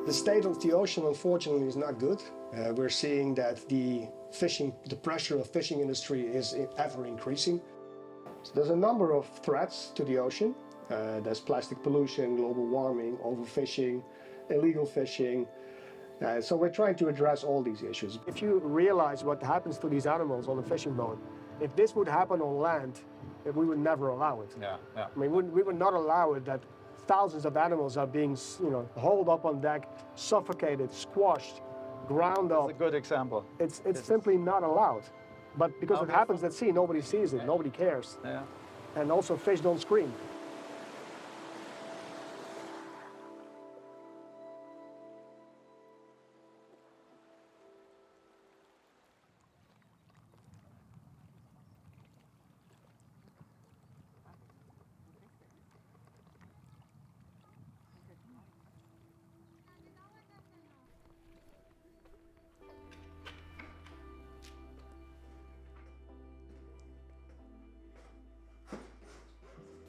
The state of the ocean, unfortunately, is not good. We're seeing that the pressure of fishing industry is ever increasing. So there's a number of threats to the ocean. There's plastic pollution, global warming, overfishing, illegal fishing. So we're trying to address all these issues. If you realize what happens to these animals on a fishing boat, if this would happen on land, we would never allow it. Yeah. I mean, we would not allow it that thousands of animals are being, hauled up on deck, suffocated, squashed, ground up. That's a good example. It's simply not allowed. But because it happens at sea, nobody sees it, nobody cares. Yeah. And also fish don't scream.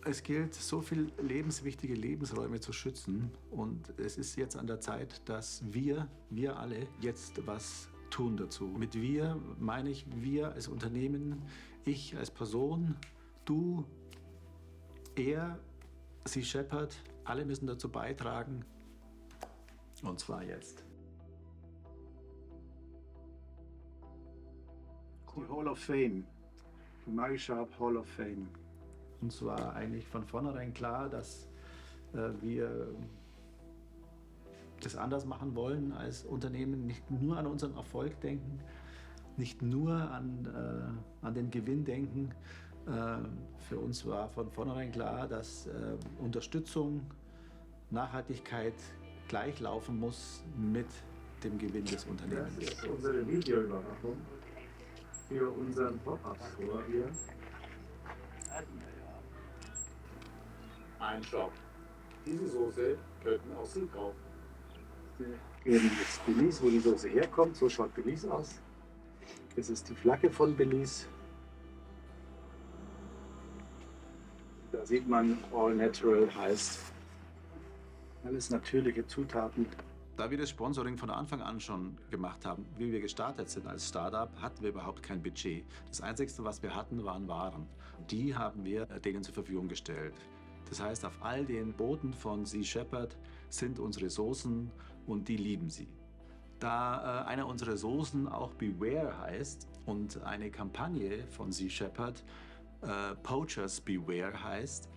Es gilt, so viele lebenswichtige Lebensräume zu schützen. Und es ist jetzt an der Zeit, dass wir alle jetzt was tun dazu. Mit wir meine ich wir als Unternehmen, ich als Person, du, er, Sea Shepherd, alle müssen dazu beitragen. Und zwar jetzt. Die Hall of Fame, die Marisharp Hall of Fame. Uns war eigentlich von vornherein klar, dass wir das anders machen wollen als Unternehmen, nicht nur an unseren Erfolg denken, nicht nur an den Gewinn denken. Für uns war von vornherein klar, dass Unterstützung, Nachhaltigkeit gleich laufen muss mit dem Gewinn des Unternehmens. Das ist unsere Videoüberwachung für unseren Pop-Up-Store hier. Ein Shop. Diese Soße könnten auch Sie kaufen. Hier ist Belize, wo die Soße herkommt. So schaut Belize aus. Das ist die Flagge von Belize. Da sieht man, all natural heißt alles natürliche Zutaten. Da wir das Sponsoring von Anfang an schon gemacht haben, wie wir gestartet sind als Startup, hatten wir überhaupt kein Budget. Das Einzige, was wir hatten, waren Waren. Die haben wir denen zur Verfügung gestellt. Das heißt, auf all den Booten von Sea Shepherd sind unsere Soßen und die lieben sie. Da eine unserer Soßen auch Beware heißt und eine Kampagne von Sea Shepherd Poachers Beware heißt,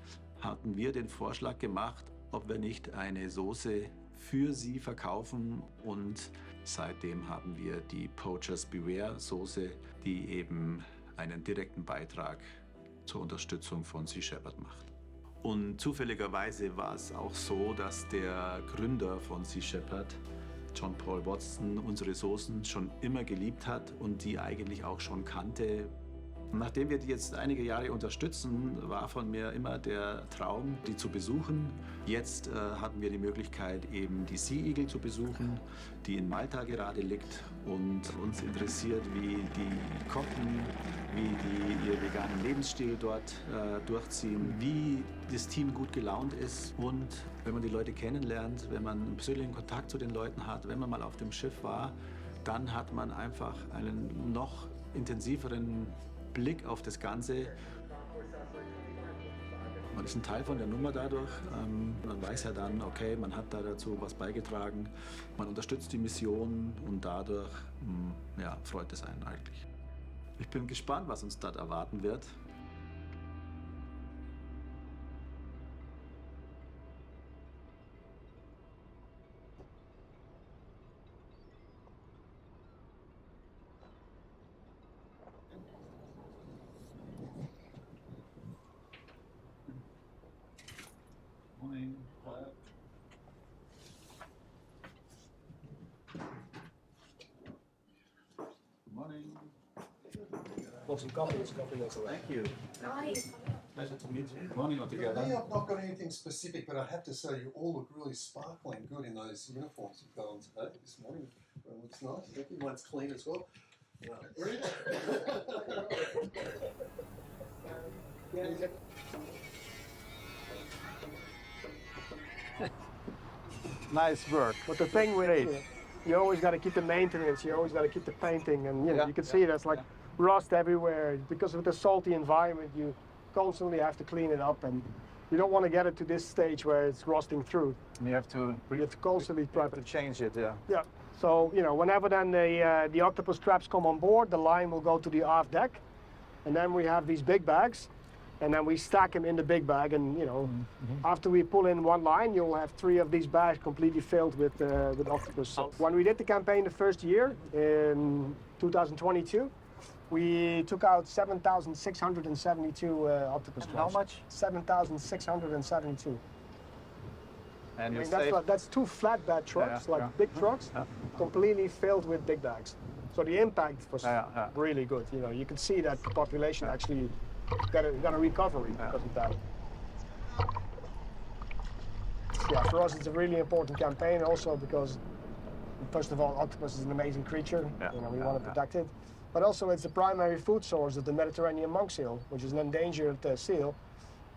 hatten wir den Vorschlag gemacht, ob wir nicht eine Soße für sie verkaufen, und seitdem haben wir die Poachers Beware Soße, die eben einen direkten Beitrag zur Unterstützung von Sea Shepherd macht. Und zufälligerweise war es auch so, dass der Gründer von Sea Shepherd, John Paul Watson, unsere Soßen schon immer geliebt hat und die eigentlich auch schon kannte. Nachdem wir die jetzt einige Jahre unterstützen, war von mir immer der Traum, die zu besuchen. Jetzt hatten wir die Möglichkeit, eben die Sea Eagle zu besuchen, die in Malta gerade liegt, und uns interessiert, wie die kochen, wie die ihren veganen Lebensstil dort durchziehen, wie das Team gut gelaunt ist, und wenn man die Leute kennenlernt, wenn man einen persönlichen Kontakt zu den Leuten hat, wenn man mal auf dem Schiff war, dann hat man einfach einen noch intensiveren Blick auf das Ganze. Man ist ein Teil von der Nummer dadurch. Man weiß ja dann, okay, man hat da dazu was beigetragen. Man unterstützt die Mission und dadurch freut es einen eigentlich. Ich bin gespannt, was uns dort erwarten wird. Morning. Morning. Want some coffee? There's coffee next door. Thank you. Hi. Pleasure to meet you. Morning Me, altogether. I've not got anything specific, but I have to say you all look really sparkling good in those uniforms you've got on today, this morning. It looks nice. Thank you. Mine's clean as well. Nice work. But the thing with it, you always got to keep the maintenance, you always got to keep the painting, and you can see there's like rust everywhere. Because of the salty environment, you constantly have to clean it up, and you don't want to get it to this stage where it's rusting through. And you have to constantly prep it. change it, yeah. Yeah. So, whenever then the octopus traps come on board, the line will go to the aft deck, and then we have these big bags, and then we stack them in the big bag, and after we pull in one line, you'll have 3 of these bags completely filled with octopus. So when we did the campaign the first year in 2022, we took out 7,672 octopus traps. How much? 7,672. And That's 2 flatbed trucks, big trucks, completely filled with big bags. So the impact was really good. You can see that the population actually got a recovery because of that. Yeah, for us it's a really important campaign also because, first of all, octopus is an amazing creature. We want to protect it. But also it's the primary food source of the Mediterranean monk seal, which is an endangered seal,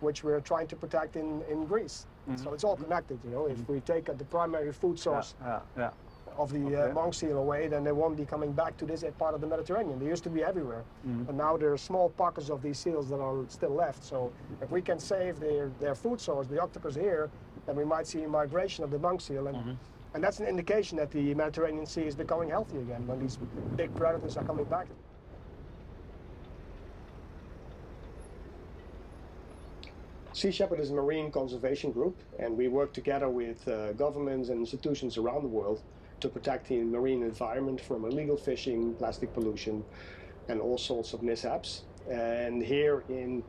which we're trying to protect in Greece. So it's all connected, If we take the primary food source of the monk seal away, then they won't be coming back to this part of the Mediterranean. They used to be everywhere. But now there are small pockets of these seals that are still left. So if we can save their food source, the octopus here, then we might see a migration of the monk seal. And that's an indication that the Mediterranean Sea is becoming healthy again when these big predators are coming back. Sea Shepherd is a marine conservation group, and we work together with governments and institutions around the world to protect the marine environment from illegal fishing, plastic pollution, and all sorts of mishaps. And here in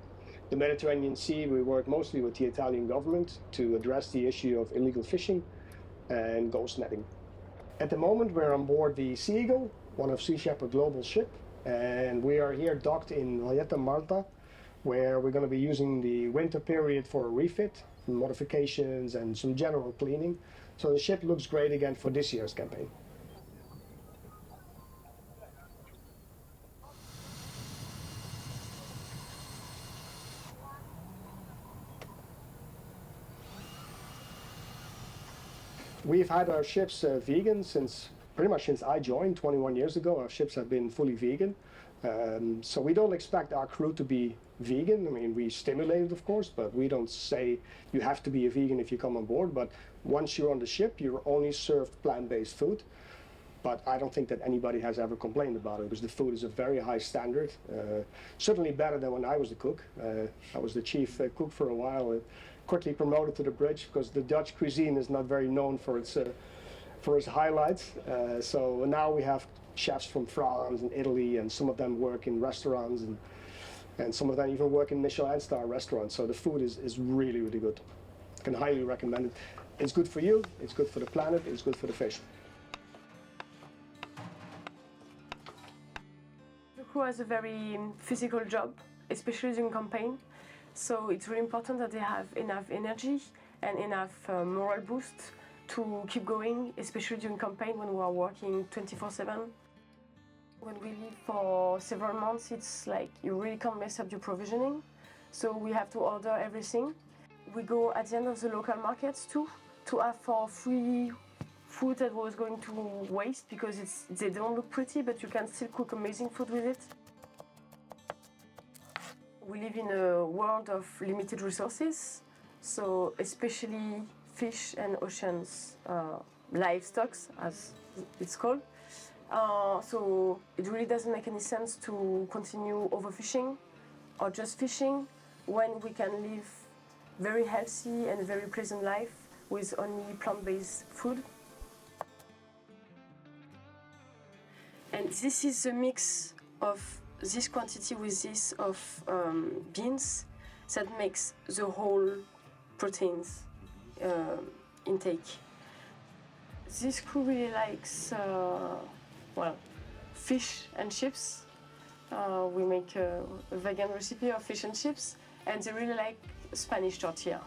the Mediterranean Sea, we work mostly with the Italian government to address the issue of illegal fishing and ghost netting. At the moment, we're on board the Sea Eagle, one of Sea Shepherd Global's ship, and we are here docked in Malta, where we're going to be using the winter period for a refit, modifications, and some general cleaning. So the ship looks great again for this year's campaign. We've had our ships vegan pretty much since I joined 21 years ago. Our ships have been fully vegan. So we don't expect our crew to be vegan. I mean, we stimulate it, of course, but we don't say you have to be a vegan if you come on board. But once you're on the ship, you're only served plant-based food. But I don't think that anybody has ever complained about it because the food is a very high standard. Certainly better than when I was the cook. I was the chief cook for a while. Quickly promoted to the bridge because the Dutch cuisine is not very known for its highlights. So now we have chefs from France and Italy, and some of them work in restaurants, and some of them even work in Michelin star restaurants. So the food is really, really good. I can highly recommend it. It's good for you, it's good for the planet, it's good for the fish. The crew has a very physical job, especially during campaign. So it's really important that they have enough energy and enough moral boost to keep going, especially during campaign when we are working 24/7. When we leave for several months, it's like you really can't mess up your provisioning. So we have to order everything. We go at the end of the local markets too, to have for free food that was going to waste because they don't look pretty, but you can still cook amazing food with it. We live in a world of limited resources, so especially fish and oceans, livestock, as it's called. So it really doesn't make any sense to continue overfishing or just fishing when we can live very healthy and very pleasant life with only plant-based food. And this is a mix of this quantity with this of beans that makes the whole proteins intake. This crew really likes fish and chips. We make a vegan recipe of fish and chips, and they really like Spanish tortilla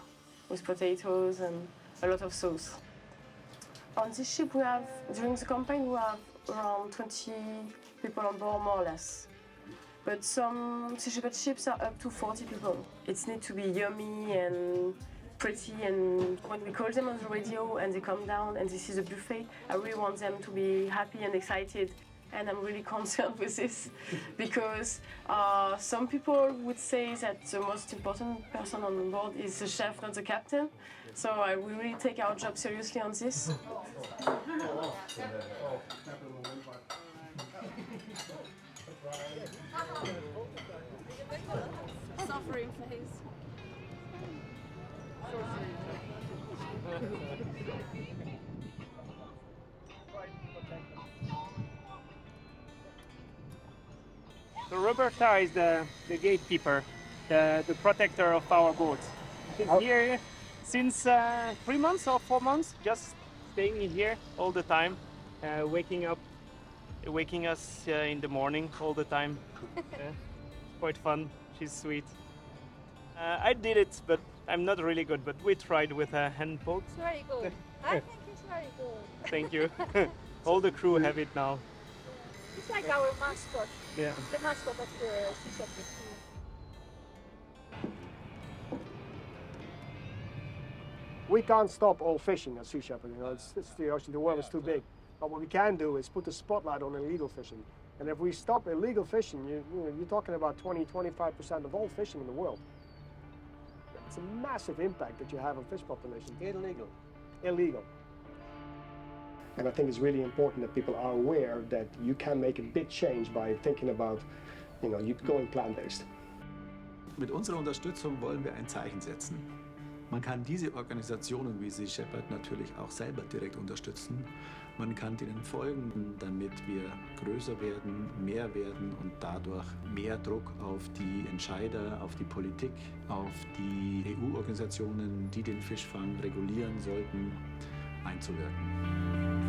with potatoes and a lot of sauce. On this ship we have, during the campaign, we have around 20 people on board, more or less. But some Sea Shepherd ships are up to 40 people. It needs to be yummy and pretty, and when we call them on the radio and they come down and this is a buffet, I really want them to be happy and excited. And I'm really concerned with this because some people would say that the most important person on board is the chef, not the captain. So we really take our job seriously on this. Suffering face. So Roberta is the gatekeeper, the protector of our boat. She's here since 3 months or 4 months, just staying in here all the time, waking us in the morning all the time. Quite fun. She's sweet. I did it, but I'm not really good. But we tried with a hand poke. It's very good. I think it's very good. Thank you. All the crew have it now. It's like our mascot. Yeah. The mascot of the Sea Shepherd. We can't stop all fishing at Sea Shepherd. You know, it's the ocean. The world is too big. But what we can do is put the spotlight on illegal fishing. And if we stop illegal fishing, you're talking about 20-25% of all fishing in the world. It's a massive impact that you have on fish population. Illegal. And I think it's really important that people are aware that you can make a big change by thinking about, you going plant-based. Mit unserer Unterstützung wollen wir ein Zeichen setzen. Man kann diese Organisationen wie Sea Shepherd natürlich auch selber direkt unterstützen. Man kann denen folgen, damit wir größer werden, mehr werden und dadurch mehr Druck auf die Entscheider, auf die Politik, auf die EU-Organisationen, die den Fischfang regulieren sollten, einzuwirken.